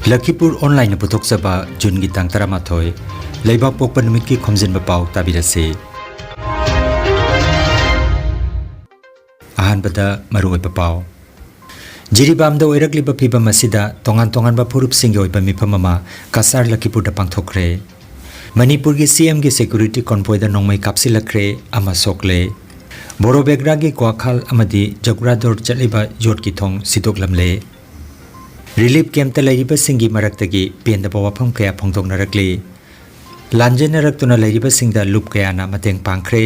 Lakhipur online पुथोक्सबा जून की तंग तरमाथोय लेबाक पोकपा नुमित की खोमजिनबा पाव ताबिरसे अहानबदा मरुओइबा पाव जिरीबामदा ओइरक्लिबा फिबम असिदा तोंगान तोंगानबा फुरुपसिंग ओइबा मिफम अमा कासार लखीपुरदा पांगथोखरे मणिपुर की सीएम की सिक्योरिटी कॉन्वॉयदा नोंमै कापसिलखरे अमा सोकले बोरो बेग्रा की क्वाखाल अमदी जगुरादोर चलिबा योट की थोंग सिदोकलमले रिलीफ कैम्प लेरिबसिंगी मरक्तगी पेंदबा वाफम कया फोंदोंनरक्ले लांजेनरक्तुना लेरिबसिंगदा लुप कयाना मतेंग पांखरे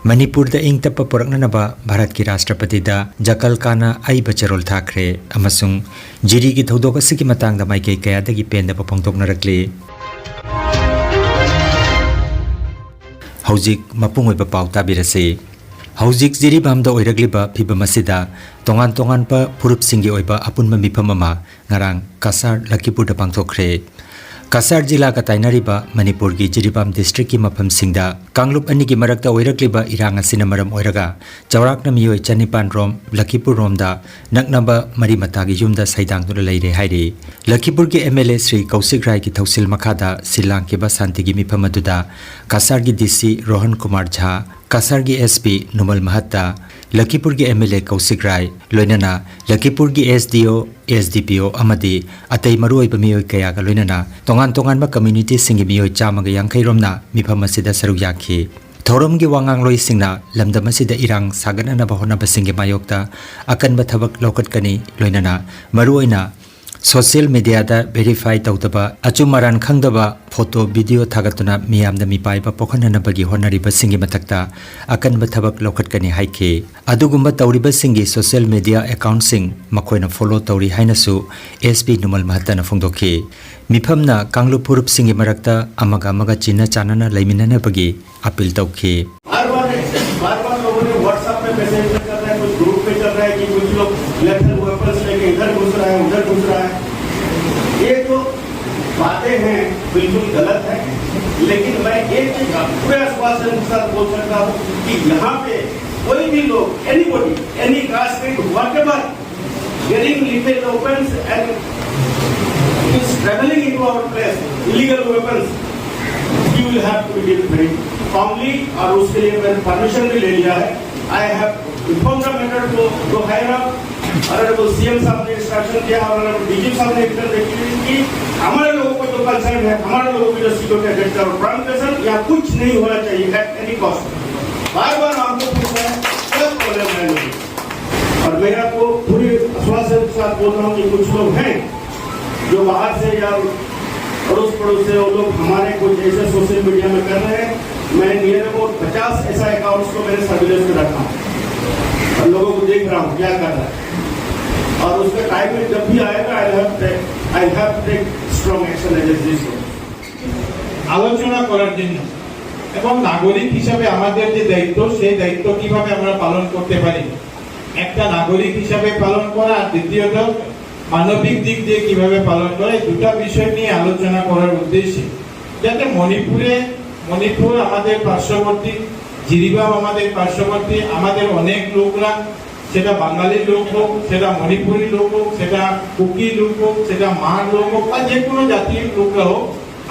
मणिपुर इंग तप पुरक्ननबा भारत की राष्ट्रपति जकल काना अइबा चरोल थाखरे अमसुंग जिरी की थौदोक असिगी मतांगदा माइके कयादगी पेंदबा फोंदोंनरक्ले हौजिक मपुंग ओइबा पाव ताबिरसे हौजिक जिरीबामदा ओइरक्लिबा फिबम असिदा तोंगान तोंगानबा फुरुपसिंगी ओइबा अपुनबा मिफम अमा ngarang kasar Lakhipuronline pangthokre kasar jila ka tainariba Manipur ki Jiribam district ki mafam singda Kanglup ani ki marakta oirakliba irang asina maram oiraga chawrakna miyoi chanipan rom Lakhipur romda naknaba mari mata gi yumda saidang tu leire haire Lakhipur ki MLA Sri Kaushik Rai ki thausil makhada silang ke ba santi gi mifam aduda kasar gi DC Rohan Kumar Jha kasar gi SP Numal Mahatta Lakhipur की MLA Kaushik राय लोइनना लखीपुर की SDO SDPO अमदी अतै मरुओइब मियोय कया गा लोइनना तोंगान तोंगान बा community सिंगी मियोय चामगा यांखै रोमना मिफम असिदा सरुक याखि थौरम की वांगांग लोइ सिंगना लमदम असिदा इरांग सागनना बहोना बसिंगे मायोक्ता अकनबा थबक लोकटकनी लोइनना मरुओइना सोशल मीडिया दा वेरीफाई तौदबा अचुमरान खंगदबा फोटो वीडियो थागतुना मियामदा मिपाइबा पोखननबगी होनरिबा सिंगी मथक्ता अकनबा थबक लोखटकनी हाइखे अदुगुम्बा तौरिबा सिंगी सोशल मीडिया अकाउंट सिंग मखोइना फॉलो तौरी हाइनसु SP नुमल महत्ताना फोंदोखे मिफमना कांगलु फुरुप सिंगी मरक्ता अमगा अमगा चिन्ना चानना लैमिननबगी अपील तौखे बार-बार लोगों ने WhatsApp पे मैसेज कर रहा है, कुछ ग्रुप पे कर रहा है कि कुछ लोग लेटर वेपन्स लेके इधर घुस रहा है उधर घुस रहा है। ये तो बातें हैं बिल्कुल गलत है, लेकिन मैं एक चीज पूरे आश्वासन के साथ बोल सकता हूँ कि यहाँ पे कोई भी लोग anybody any caste whatever getting legal weapons and is travelling into our place illegal weapons you will have to be very calmly और उसके लिए मैंने परमिशन भी ले लिया है। I have informed the matter to higher up और अगर CM साहब ने इंस्ट्रक्शन दिया और अगर DG साहब ने इंस्ट्रक्शन कि हमारे लोगों को जो कंसर्न है हमारे लोगों की जो सिक्योरिटी है और ट्रांसलेशन या कुछ नहीं होना चाहिए at any cost। बार-बार आपको पूछना है क्या प्रॉब्लम है लोग और मैं आपको पूरी आश्वासन के साथ बोल रहा हूँ कि कुछ लोग हैं जो बाहर से या पड़ोस से वो लोग हमारे कुछ ऐसे सोशल मीडिया में कर रहे हैं। मैं नियर अबाउट 50 ऐसा अकाउंट्स को मैंने सर्विलेंस में रखा हूँ और लोगों को देख रहा हूँ क्या कर रहा है और उसका टाइम में जब भी आएगा I have to take strong action against this. আলোচনা করার জন্য এবং নাগরিক হিসেবে আমাদের যে দায়িত্ব সেই দায়িত্ব কিভাবে আমরা পালন করতে পারি একটা নাগরিক হিসেবে পালন করা আর দ্বিতীয়ত মানবিক দিক দিয়ে কিভাবে পালন করে দুটো বিষয় নিয়ে আলোচনা করার উদ্দেশ্যে যাতে মণিপুর আমাদের পার্শ্ববর্তী জিরিবাম আমাদের পার্শ্ববর্তী আমাদের অনেক লোকরা সেটা বাঙালি লোক হোক সেটা মণিপুরি লোক হোক সেটা কুকি লোক হোক সেটা মার লোক হোক বা যে কোনো জাতির লোকরা হোক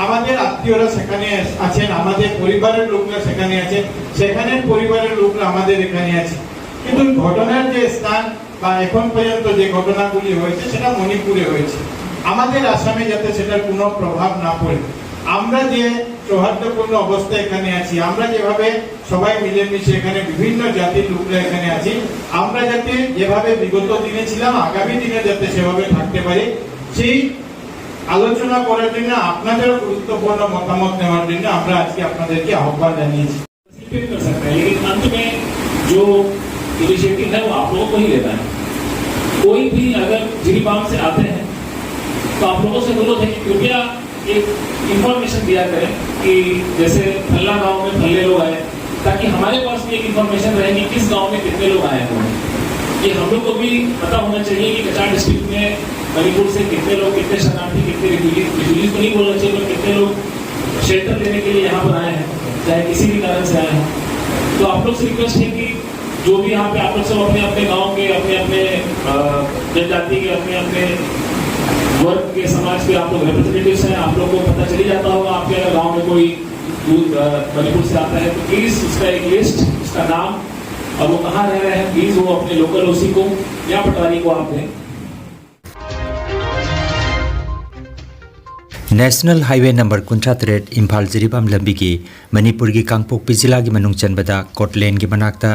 আমাদের আত্মীয়রা সেখানে আছেন আমাদের পরিবারের লোকরা সেখানে আছেন সেখানের পরিবারের লোকরা আমাদের এখানে আছে কিন্তু ঘটনার যে স্থান বা এখন পর্যন্ত যে ঘটনাগুলি হয়েছে সেটা মণিপুরে হয়েছে আমাদের আসামে যাতে সেটার কোনো প্রভাব না পড়ে আমরা যে সৌহার্দ্যপূর্ণ অবস্থায় এখানে আছি আমরা যেভাবে সবাই মিলেমিশে এখানে বিভিন্ন জাতির লোকরা এখানে আছি আমরা যাতে যেভাবে বিগত দিনে ছিলাম আগামী দিনে যাতে সেভাবে থাকতে পারি সেই আলোচনা করার জন্য আপনাদের গুরুত্বপূর্ণ মতামত নেওয়ার জন্য আমরা আজকে আপনাদেরকে আহ্বান জানিয়েছি। अंत में जो इनिशिएटिव है वो आप लोगों को ही लेना है। कोई भी अगर जिरीबाम से आते हैं तो आप लोगों से अनुरोध है कि कृपया एक इंफॉर्मेशन दिया करें कि जैसे फल्ला गांव में फल्ले लोग आए ताकि हमारे पास भी एक इंफॉर्मेशन रहे कि किस गांव में कितने लोग आए हैं। ये हम लोग को भी पता होना चाहिए कि कचार डिस्ट्रिक्ट में मणिपुर से कितने लोग कितने शरणार्थी कितने रिफ्यूजीज तो नहीं बोलना चाहिए पर कितने लोग शेल्टर लेने के लिए यहाँ पर आए हैं चाहे किसी भी कारण से आए हैं। तो आप लोग से रिक्वेस्ट है कि जो भी यहाँ पे आप लोग सब अपने अपने गाँव के अपने अपने जनजाति के अपने अपने वर्ग के समाज के आप लोग रिप्रेजेंटेटिव्स हैं, आप लोग को पता चली जाता होगा आपके अगर गांव में कोई मणिपुर से आता है तो प्लीज उसका एक लिस्ट, उसका नाम और वो कहाँ रह रहे हैं, प्लीज वो अपने लोकल ओसी को या पटवारी को आप दें। National highway number 53 Imphal Jiribam लंबी की मणिपुर की कांगपोकपी जिला की मनुंग चनबदा कोटलेन की मनाक्ता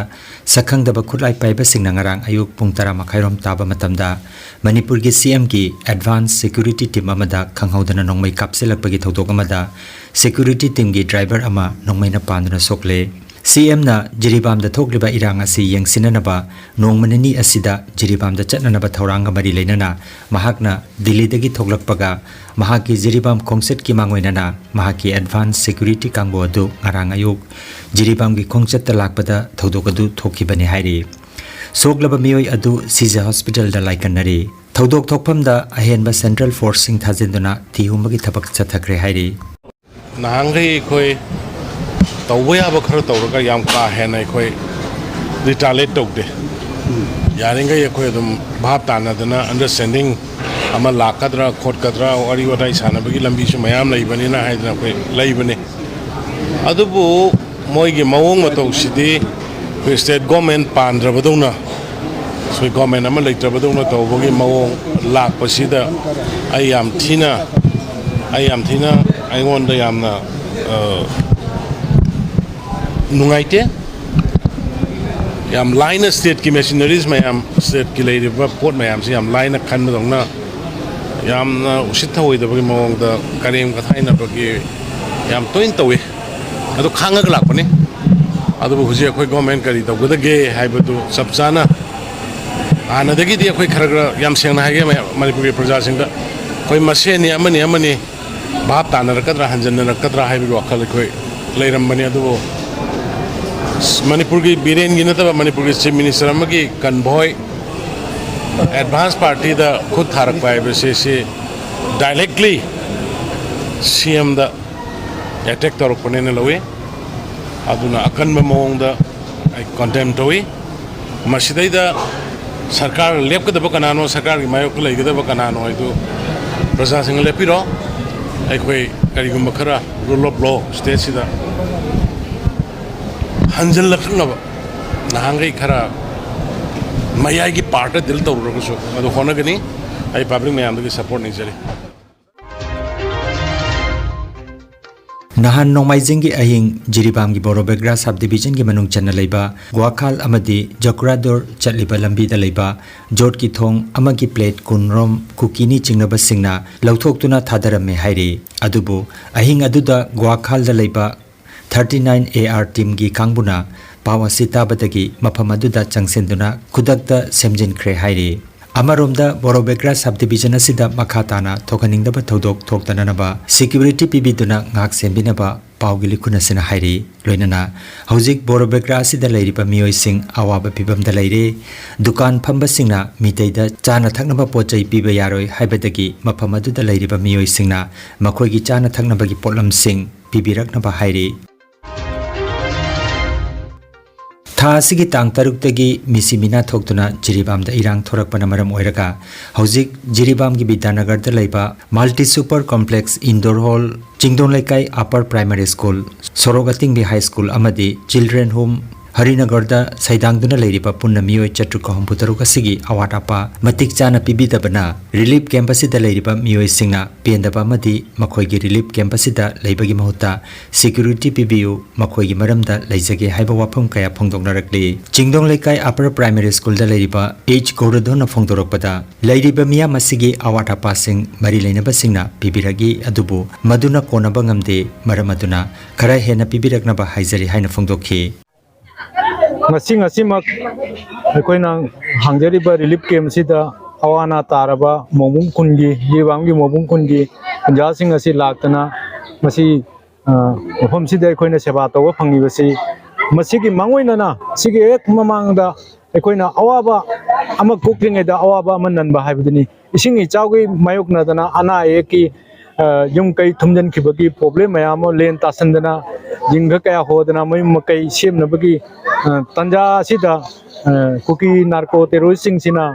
सखंगदब खुलाई पाइबा सिंह नंगरांग अयुक पुंग 10 मखाइरोम ताबा मतमदा मणिपुर की सीएम की एडवांस सिक्योरिटी टीम अमदा खंगहौदना नोंमै कापसेलकपगी थौदोक अमदा सिक्योरिटी टीम की ड्राइवर अमा नोंमैना पांदना सोकले सीएम ना जिरीबाम द थोकलिबा इरांग असी यंगसिननबा नोंमननी असिदा जिरीबाम द चटननबा थौरांग मरी लेनना महाकना दिल्ली दगी थोकलकपगा महाकी जिरीबाम खोंगसेट की मांगोइनना महाकी एडवांस सिक्योरिटी कांगो अदु ngarang ayuk जिरीबाम की खोंगसेट लाकपदा थौदोक अदु थोखिबने हाइरी सोगलब मियोय अदु सीजा हॉस्पिटल द लाइकनरी थौदोक थोकफम द अहेनबा सेंट्रल फोर्सिंग थाजिंदुना थिहुमगी थबक चथखरे हाइरी नांगै कोई तौबो याबो खर तौरगा याम का हेन अखोई रिटालेट तौदे यारिंगै अखोई अदुम भाब तानदना अंडरस्टैंडिंग अमा लाकद्रा खोटकद्रा वरी वटाई सानबगी लंबी सु मयाम लैबनिना हाइदना कोई लैबने अदुबु मोइगी मवोंग मतौ सिदि स्टेट गवर्नमेंट पांद्रबदौना सोई गवर्नमेंट अमा लैत्रबदौना तौबगी मवोंग लाकपसिदा आई याम थीना आइगोंदा यामना नुंगाइते याम लाइन स्टेट की मशीनरीज मैम स्टेट की लेरिबा पोट मैम से याम लाइन खनबदौना याम उसित होइदबगी मवोंगदा करेम कथाइनबगी याम तोइन तौवे अदो खांगक लापने अदो हुजे अखोय गवर्नमेंट करी तौगदगे हाइबदु सबचाना आनदगी दि अखोय खरगरा याम सेंगना हागे मणिपुर की प्रजा सिंगदा कोई मसेनी अमनी भाप तानरकद्रा हंजनरकद्रा हाइबि वखल अखोय लेरमबनी अदो मणिपुर की बीरेन की नतब मणिपुर की चीफ मिनिस्टर की कन्वॉय एडवांस पार्टी दा खुद थारक पाए से डायरेक्टली सीएम दा अटैक तौरपने लवे अदुना अकन्ब मवोंग कंडेम तौई मसिदैदा सरकार लेपकदब कनानो सरकार की मायोक लेगदब कनानो है प्रजा सिंह लेपिरो अखोई करिगुम खरा रूल ऑफ लॉ स्टेट सिदा हंजल लखनब नहांगई खरा मयाई की पार्ट दिल तौरगसु अदु होनगनी आई पब्लिक मैम की सपोर्ट नहीं चली नहान नोंमाइजिंग की अहिंग जिरीबाम की बोरोबेग्रा सब डिवीजन की मनुंग चन्ना लेबा ग्वाखाल अमदी जकुरादोर चलिबा लंबी दा लेबा जोट की थोंग अमगी प्लेट कुनरोम कुकीनी चिंगनबा सिंगना लौथोक्तुना थादरमे हाइरी अदुबु अहिंग अदुदा ग्वाखाल दा लेबा 39 AR टीम की कांगबुना पाव सिताबदगी मफम अदुदा चंगसेंदुना खुदक्ता सेमजिनख्रे हाइरी अमरोमदा बोरोबेग्रा sub division असिदा मखाताना थोखनिंगदब थौदोक थोक्तननबा security पिबिदुना ngak sembiनबा Pawgi लिखुनसिना हाइरी लोइनना हौजिक बोरोबेग्रा असिदा लैरिबा मियोइसिंग अवाबा पिबमदा लैरे दुकान फंबसिंगना मितैदा चाना थकनबा पोचै पिबा यारोय हाइबदगी मफम अदुदा लैरिबा मियोइसिंगना मखोइगी चाना थकनबगी पोटलमसिंग पिबिरकनबा हाइरी थासिगी तांग तरुक्तगी मिसिमिना थोक्तुना जिरीबाम दा इरांग थोरकपना मरम ओइरगा हौजिक जिरीबाम की विद्यानगर दा लैबा multi super complex indoor hall चिंगदोन लेकाई अपर प्राइमरी स्कूल सोरोगतिंग भी हाई स्कूल अमदी चिल्ड्रेन होम हरिनगर दा सैदांगदुना लैरिबा पुन्ना मियोय चट्रुक हमपुतरुक असिगी अवाटापा मतिक चाना पिबिदबना रिलीफ कैंप असिदा लैरिबा मियोय सिंगना पेंदबा मदी मखोयगी रिलीफ कैंप असिदा लैबगी महुता सिक्योरिटी पिबियु मखोयगी मरमदा लैजगे हाइबा वाफम कया फोंदोंगनरकली चिंगदोंग लेकाई अपर प्राइमरी स्कूल दा लैरिबा एच गौरधोना फोंदोरकपदा लैरिबा मिया मसिगी अवाटापा सिंग मरी लैनबा सिंगना पिबिरगी अदुबु मदुना कोनबा ngamde मरम अदुना खरा हेना पिबिरकनबा हाइजरी हाइना फोंदोखी हांगजरीबा रिलीफ कैम्प सिदा अवाना तारबा मोमुंग कुंगी जीवांगी मोमुंग कुंगी पंजासिंग असि लाक्तना मसी मफम सिदा अखोइना सेवा तौबा फंगिबसि मसिगी मांगोइना सिगी एक ममांगदा अखोइना अवाबा अमा कुक्लिंगेदा अवाबा अमा ननबा हाइबदनी इसिंगी चाउगी मायोकनादना अना एकी युम कई थुमजन खिबगी प्रॉब्लम मयाम लेन तासंदना जिंग कया होदना मई मकई सेमनबगी तंजा सिदा कुकी नार्को टेररिस्ट सिंह सिना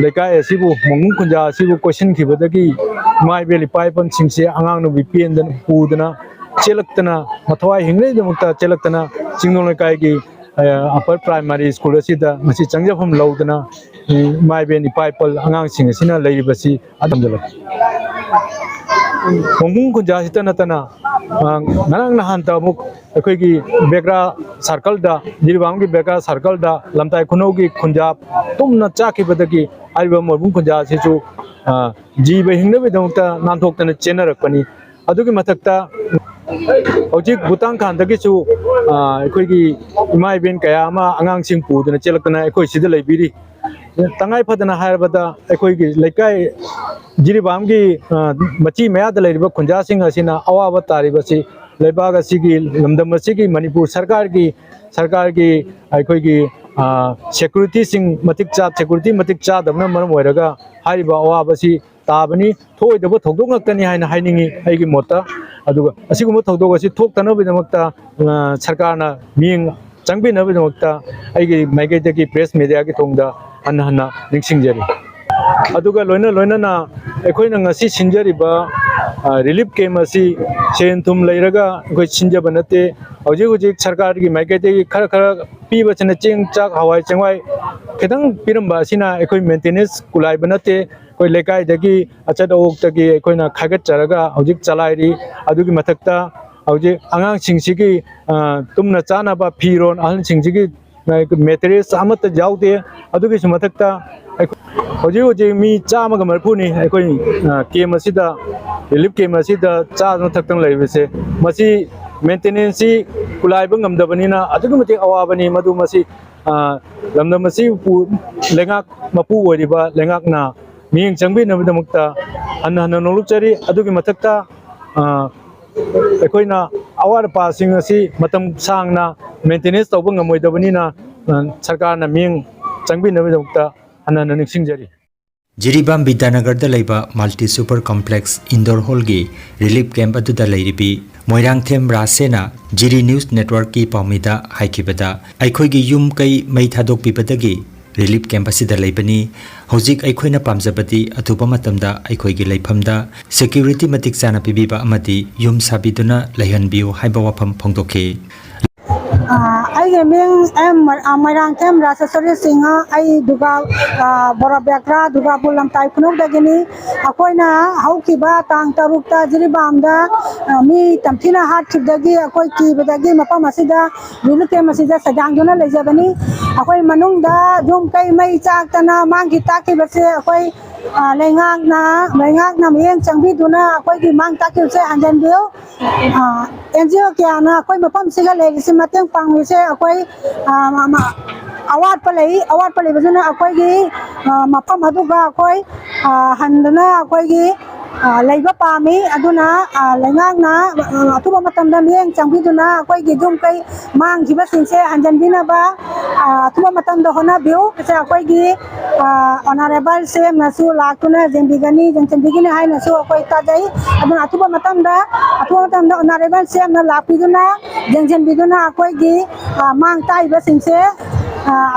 लेकाय सिबु मंगुं कुंजा सिबु question खिबदगी mai beli pai pon sing se angang no bpn dan pudana chelaktana mathwai hingle damukta chelaktana chingdong lekai gi upper primary school asida masi changjafam laudana mai beni pai pol angang sing asina leiribasi adamdala Khomjinba kunja sita natana ngarang nahan ta muk akhoi gi bekra circle da jiribam gi bekra circle da lamtai khuno gi khunja tumna chaki badagi aiba morbung kunja se chu jiba hingna be damukta nanthok tana chenarakpani adugi mathakta hojik butang khan dagi chu akhoi gi imai ben kaya ama angang sing puduna chelakna akhoi sida leibiri tangai phadana haibada akhoi gi lekai jiribam gi machi maya da leiriba khunja sing asina awaba tariba si leibaga sigi lamdam sigi manipur sarkar gi akhoi gi security sing matik cha security matik cha damna maram oiraga haiba awaba si tabani thoi daba thogdok ngakani haina hainingi aigi mota aduga asiguma thogdok asi thoktana bidamakta sarkarna ming changbina bidamakta aigi maigai dagi press media gi thongda anna ningsingjari aduga loina na akhoi na ngasi sinjariba relief came asi chen thum leiraga akhoi sinjaba nate hojik sarkar gi maigai dagi khara piba chana cheng chak hawai chengwai khedang piramba asina akhoi maintenance kulai banate koi lekai dagi achad ok tagi akhoi na khagat charaga hojik chalairi adugi mathakta hojik angang singsigi tumna chana ba phiron ahal singsigi materials amat jaude adugi mathakta hojik mi chama ga marphuni akhoi kem asida relief kem asida cha no thaktang leibese masi maintenance kulai ba ngamdabanina adugi mate awabani madu masi lamdam masi lengak mapu oriba lengak na miyeng changbi na bidamukta anna nolukchari adugi mathakta akhoi na awar passing asi matam sangna maintenance tawba ngamoidabanina sarkar na miyeng changbi na bidamukta anna ningsingjari Jiribam Bidanagar da leiba multi super complex indoor hall gi relief camp aduda leiribi Moirang Them Rasena Jiri News Network ki paumida haikibada aikhoi gi yum kai mai thadok pibadagi relief camp asida leibani hojik aikhoina pamjabati athupa matamda aikhoi gi leifamda security matik chana pibiba amati yum sabiduna leihanbiu haiba wafam phongdokhe ai ming em Moirang Them Rasasari Singa ai duga borabekra duga bulam tai phunok dagini akoina haukiba tang tarukta jiribamda mi tamthina hat khibdagi akoi ki bedagi mapam asida relief camp asida sajangjona lejabani akoi manungda jum kai mai chak tana mangi taki base akoi lengak na miyeng changbi duna akoi gi mang taki se anjan bio NGO kya na akoi mapam siga legisi mateng pangwise akoi awat palei bajuna akoi gi mapam aduga akoi handana akoi gi leiba pami aduna lengak na atuba matamda miyeng changbi duna akoi gi jum kai mang jiba singse anjan bina ba atuba matamda hona bio se akoi gi honorable sem nasu laktuna jembigani jengchendigini hai nasu akoi tajai aduna atuba matamda honorable sem na lapiduna jengchendbiduna akoi gi mang tai ba singse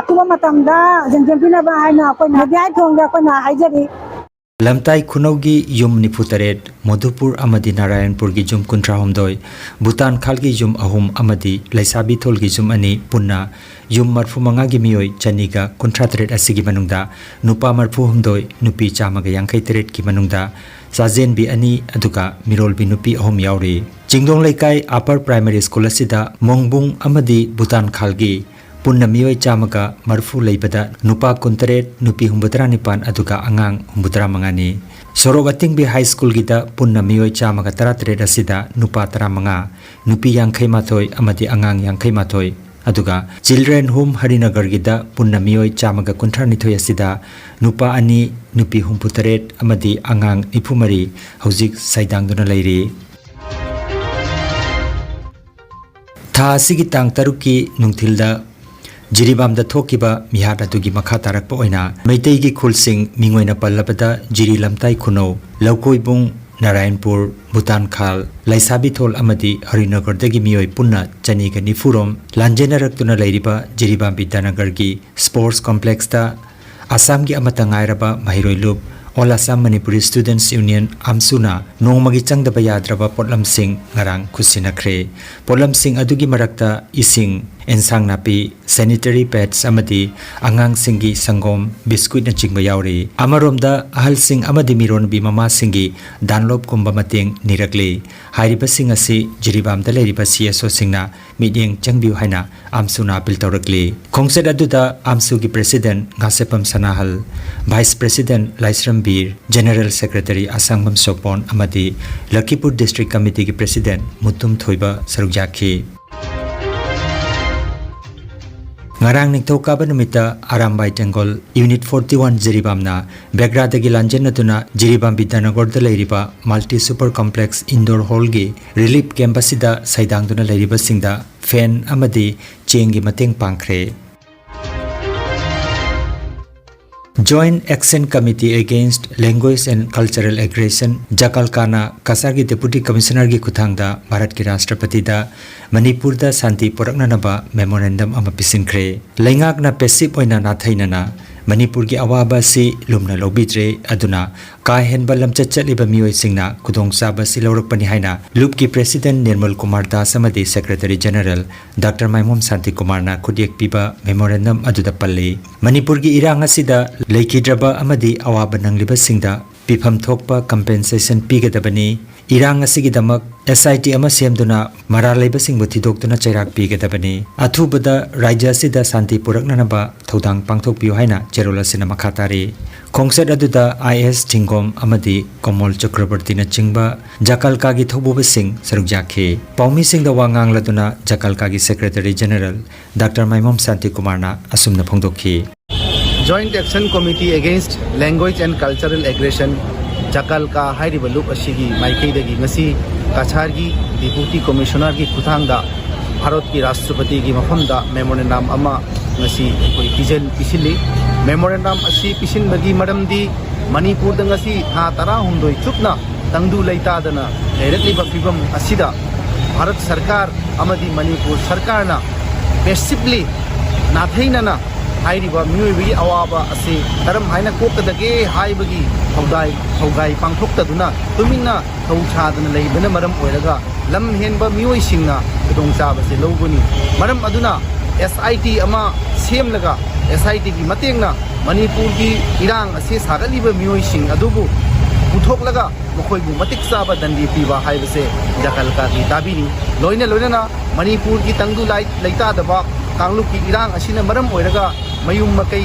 atuba matamda jengjembina ba hai na akoi na gai thongda akoi na haijari Lamtai Khunaugi Yum Niputaret, Madhupur Amadi Narayanpur gi Jum Kuntra Homdoi, Bhutan Khalgi Yum Ahum Amadi, Laisabi Tholgi Jum Ani, Punna, Yum Marfu Mangagi Mioi, Chaniga, Kuntratret Asigi Manungda, Nupa Marfu Homdoi, Nupi Chamaga Yankai Teret Ki Manungda, Sazen Bi Ani, Aduka, Mirol Bi Nupi Ahum Yauri. Jingdong Laikai Upper Primary School Asida, Mongbung Amadi, Bhutan Khalgi, Punna Mioi Chamaga, Marfu Leibada, Nupa Kuntret, Nupi Humbudra Nipan, Aduka Angang, Humbudra Mangani. Sorogating Bi High School Gita, Punna Mioi Chamaga Taratret Asida, Nupa Taramanga, Nupi Yankai Matoi, Amadi Angang Yankai Matoi. Aduga, Children Home Harinagar Gita, Punna Mioi Chamaga Kuntranitoy Asida, Nupa Ani, Nupi Humbutaret, Amadi Angang Nipumari, Hojik Saidangduna Leiri. Tha asigi tang taruki nungthilda Jiribam da thokiba mihada dugi makha tarakpa oina Meitei gi khulsing mingoina pallabada Jiri Lamtai Khuno Laukoibung Narayanpur Bhutan Khal Laisabi Thol Amadi Harinagar dagi mioi punna chani ga nifurom lanjenaraktuna leiriba Jiribam Bidanagar gi Sports Complex da Assam gi amata ngairaba Mahiroi Loop All Assam Manipuri Students Union Amsuna nongmagi changdaba yadraba potlamsing ngarang khusinakre potlamsing adugi marakta ising ensang napi sanitary pads amadi angang singi sangom biscuit na chingba yauri amaromda ahal sing amadi miron bi mama singi danlop kumba mateng nirakle hairiba sing asi jiribam da leriba CSO singna meeting changbiu haina Amsuna apil tawrakle khongset aduda Amsu gi president ngasepam sanahal vice president Laisram Bir General Secretary Asangam Sopon amadi Lakhipur District Committee ki president Mutum Thoiba sarukjaki ngarang ningthokaba numita Arambai Tengol Unit 41 Jiribamna Begrada gi lanjen natuna Jiribam Bidyanagor da leiriba Multi Super Complex Indoor Hall gi Relief Camp asida saidangduna leiriba singda fan amadi chengi mateng pangkhre Joint Action Committee Against Language and Cultural Aggression Jakalkana Kasar gi Deputy Commissioner gi kuthangda Bharat ki Rashtrapati da Manipur da Santi Poraknanaba Memorandum ama pisinkre Lengak na passive oina na thainana Manipur gi awaba si lumna lobidre aduna ka henba lamchat chaliba mioi singna kudong saba si lawrakpani haina loop ki President Nirmal Kumar Das amadi Secretary General Dr. Maimom Santi Kumar na kudiek piba memorandum aduda palle Manipur gi irang asida leikidraba amadi awaba nangliba singda pifam thokpa compensation pigadabani irang asigi damak SIT ama semduna maralaiba singbu thidokduna chairak pigadabani athubada rajya asida santi puraknanaba thodang pangthokpiu haina cherola sina makhatari khongset aduda IS Tingom amadi Komol Chakrabarti na chingba Jakalka gi thobuba sing sarukjakhe paumi singda wangang laduna Jakalka gi Secretary General Dr. Maimom Santi Kumar na asumna phongdokhi Joint Action Committee Against Language and Cultural Aggression Jakalka hairiba loop asigi maikeidagi ngasi Kachar gi Deputy Commissioner gi kuthangda Bharat ki Rashtrapati gi mafamda memorandum ama ngasi koi pisili memorandum asi pisin bagi maramdi Manipur da ngasi ha tara hundoi chupna tangdu leitadana lerakliba fibam asida Bharat Sarkar amadi Manipur Sarkarna passively nathainana hairiba miyoibagi awaba ase karam haina kokadage haibagi haugai pangthokta tumina thauchadana leibana maram oiraga lam henba miyoi singna kudong chaba se lobuni maram aduna SIT ama semlaga SIT gi matengna Manipur gi irang ase sagaliba miyoi sing adubu puthok mokoibu matik saba dandi piba haibase Jakalka gi dabini loina Manipur gi tangdu laita daba kangluk ki irang asina maram oiraga mayum makai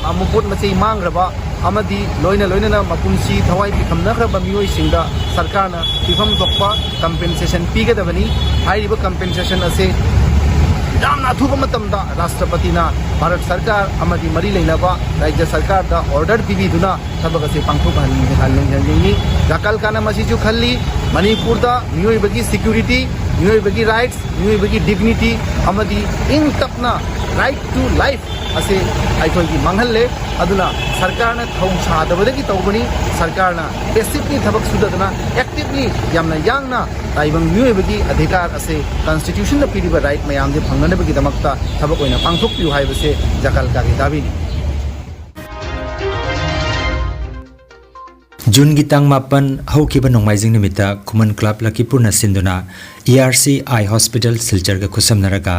amupot masai mangraba amadi loina mapunsi thawai bikhamna khraba mioi singda sarkarna tifam dokpa compensation pigadabani hairiba compensation ase damna thuba matamda Rashtrapati na Bharat Sarkar amadi mari leinaba Rajya Sarkar da order bibiduna thabak ase pangthok halni Jakalka na masiju khalli Manipur da mioi bagi security mioi bagi rights mioi bagi dignity amadi in tapna right to life ase aithoi manghalle aduna sarkarna thong chadabadagi tawbani sarkarna basically thabak sudadana actively yamna yangna taibang miyoibagi adhikar ase constitution na piriba right mayam de phanganabagi damakta thabak oina pangthok piu haibase Jakalka gi dabini June gitang mapan haukiba nongmaijing nimita Kuman Club Lakhipur na sinduna ERC Eye Hospital Silchar ga khusamnaraga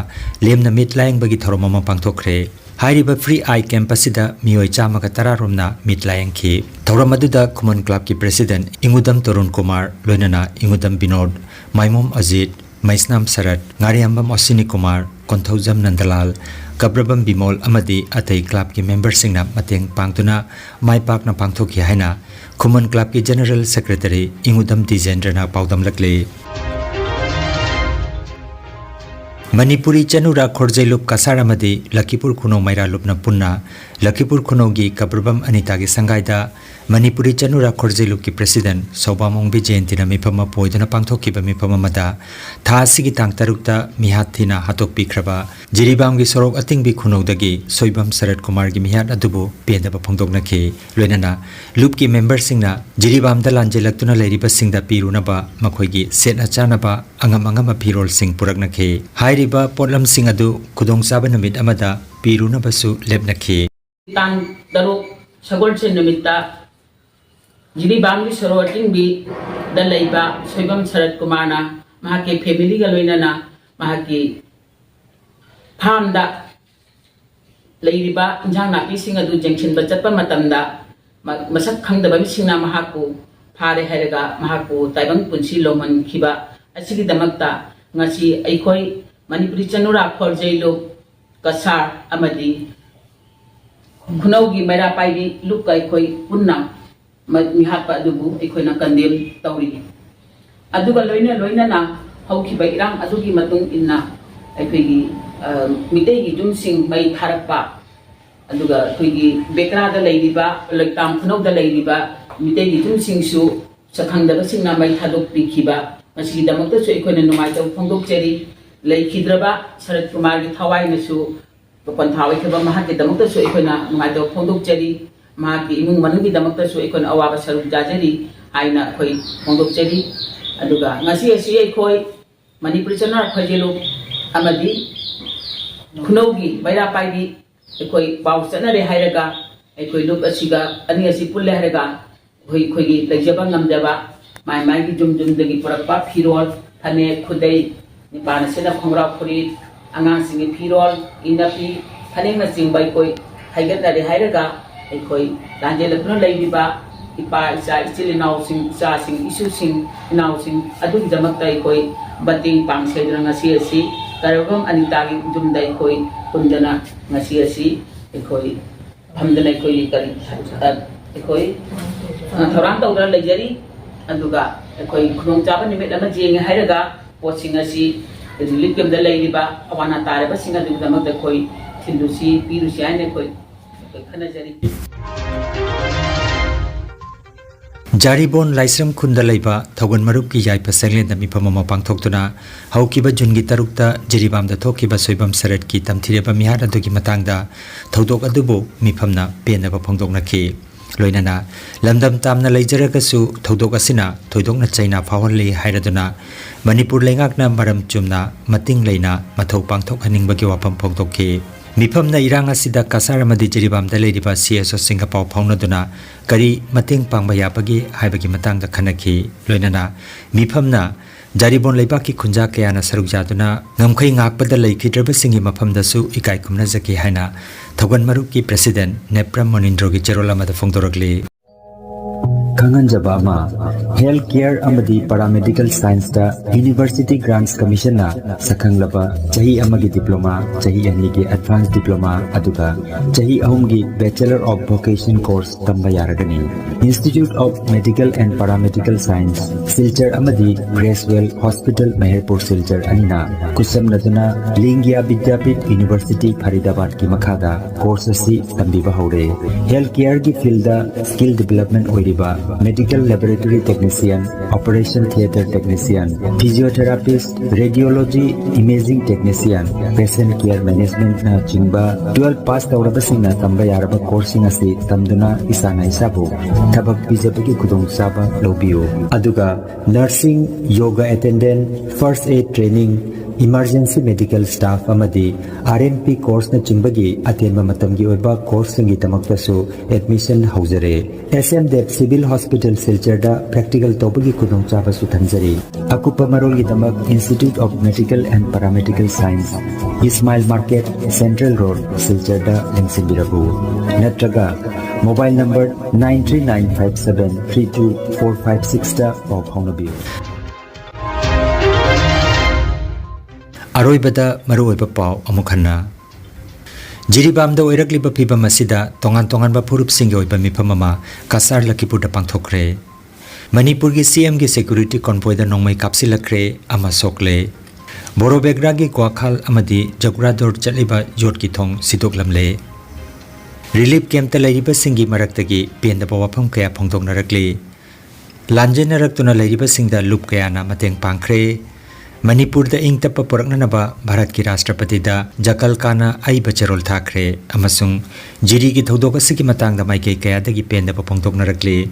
lemna mitlayang bagi thoromama pangthokre hairiba free eye camp asida mioi chama ka tararomna mitlayang ki thoromaduda Kuman Club ki president Ingudam Torun Kumar loinana Ingudam Binod Maimom Ajit Maisnam Sarat Ngariambam Osini Kumar Konthaujam Nandalal Kabrabam Bimol amadi atai club ki member singna mateng pangtuna maipak na pangthoki haina Kuman Club ki General Secretary Ingudam Dijendra na paudam lakle Manipuri Chanura Khorjailup Kasar amadi Lakhipur Khuno Maira lupna punna Lakhipur Khuno gi Kabrabam Anita gi sangaida Manipuri Chanura Khorjailup ki President Sobamong Bijentina mipama poiduna pangthoki ba mipama mada tha sigi tang tarukta mihathina hatok pikraba Jiribam gi sorok ating bi Khuno dagi Soibam Sarat Kumar gi mihat adubu pendaba phongdokna ki loinana loop ki member singna Jiribam da lanjelaktuna leiriba singda piruna ba makhoi gi set achana ba angam apirol sing purakna ki hairiba potlam sing adu kudong saba namit amada piruna basu lepna ki tang daruk sagol sin namita Jiribam di Sorotin bi Dalaiba Soibam Sarat Kumana Mahaki family Galoinana Mahaki Pamda Ladiba Jana Pising Adu Junction Bachapa Matanda Masak Kang the Babisina Mahaku Pare Herega Mahaku Taibang Punsi Loman Kiba Asiki Damakta Ngasi Aikoi Manipuri Chanura Porjelo Kasar Amadi Kunogi Mera Paidi Luka Aikoi Punna Mihapa Dubu Aikoi Nakandil Tauri Aduga Loina na Hauki Bairang Adugi Matung Inna Aikoi Midegi Dumsing Mai Harapa Aduga Kuigi Bekra the Ladyba, like Tam Kuno the Ladyba, Midegi Dumsing Su, Sakang the Singna Mai Hadok Pikiba, Masi Damoto Equin Numato Pondok Jerry, Lake Hidraba, Sarat Kumari Tawai Nasu, Upon Tawi Mahaki Damoto Equina, Numato Pondok Jerry, Maki Manubi Damoto Equin Awa Saru Jajari, Aina Koi Pondok Jerry, Aduga, Nasi Koi, Manipuri Pajelo, Amadi. Kunogi, Baira Paidi, Ekoi Bausana de Hiraga, Ekoi look Asiga, Aniasi Pulle Hiraga, Hoiki, the Jabangam Deva, my Maggie Jum the Gipurapa, Pirol, Tane Kude, Nipana Sena Kongra Puri, Angansing Pirol, Inapi, Hanema Sing by Koi, Higata de Hiraga, Ekoi, Langela Puna Ladiba, Ipa is still announcing, Sassing, issuing, announcing, Adu Jamata Ekoi, Bating Pang Sedranga CSC. Karagam Anitagi Jumdai Koi Kundana Nasiasi Ekoi Hamdana Koi Kari Ekoi Toranta Ura Lajari Aduga Ekoi Kung Japan Nimit Jing Hiraga watching a sea the Likim the Ladyba Awana Taraba Singa Dama the Koi Tindusi Pirusi and Ekoi Kanajari Jaribon Laisram Kundalaiba, Tawan Maruk ki Yai Pasanglen the Mipamama Pangtokuna, Haukiba Jungi Tarukta, Jeribam the Tokiba Soibam Saret ki Tamtireba Mihara Doki Matangda, Todok Adubo, Mipamna, Pianaba Pongdokna ki, Loinana, Lamdam Tamna Lajarakasu, Todok Asina, Todokna China, Powerly Hiraduna, Manipur Langakna, Maram Jumna, Mating Lena, Mato Pangtok Haning Bagiwapam Pongdoki. Mipamna iranga sida kasara madi jiribam da lediba CSO Singapore paunaduna kari mating pangbayapagi haibagi matangda khanaki loinana mipamna jaribon leibaki khunja kayana sarukjaduna ngamkhai ngakpada leikhidraba singi maphamdasu ikai kumna jaki haina thogan maruki president Nepram Monindrogi cherola mada phongdoragli Kangan Jabama Healthcare Amadi Paramedical Science da University Grants Commission na Sakang Laba Chahi Amagi Diploma Chahi Anigi Advanced Diploma Aduga Chahi Ahumgi Bachelor of Vocation Course Tambayaragani Institute of Medical and Paramedical Science Silchar Amadi Gracewell Hospital Meherpur Silchar Anina Kusam Naduna Lingya Vidyapit University Faridabad Ki Makhada Course Asi Tambiba Haure Healthcare Ki Field da Skill Development Oiriba Medical Laboratory Technician, Operation Theatre Technician, Physiotherapist, Radiology Imaging Technician, Patient Care Management na Chingba, 12 pass Taurabasing na Tambayaraba coursing asi Tamduna Isana Isabu, Tabak Pizabiki Kudung Saba Lobio, Aduga, Nursing, Yoga Attendant, First Aid Training, Emergency Medical Staff Amadi, RNP course na Chimbagi, Atenma Matamgi Oba course ng Itamaktasu, admission Hausare, SMDEP Civil Hospital Silcharda, Practical Topagi Kudong Chabasu Tanzari, Akupa Marol Gitamak Institute of Medical and Paramedical Science, Ismail Market, Central Road, Silcharda, Lengsibirabu, Natraga, mobile number 93957324560 of Honobio. Aroibada Maruiba Pao Amukana Jiribam the Oiragliba Piba Masida, Tongan Tongan Bapurup Singoiba Mipamama, Kasar Lakhipuda Pangtokre, Manipuri CM Security Convoy the Nongmai Kapsilakre, Amasokle, Borobegragi Kwakal Amadi, Jagrador Chaliba Jodkitong, Sidoklamle, Relief Camp the Ladiba Singi Maraktagi, Pien the Pawapam Kaya Pongtong Narakli, Lanjena Raktuna Ladiba Sing the Loop Kayana Mateng Pankre, Manipur da ing tapa porak na naba Bharat ki Rashtrapati da Jakal Kana ai bacharol thakre amasung jiri ki thodok asigi matang da maike kaya da gi pen da papongtok narakli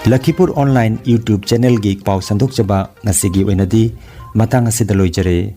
Lakhipur Online YouTube channel gi pau sandok chaba ngasigi wenadi matang asida loijare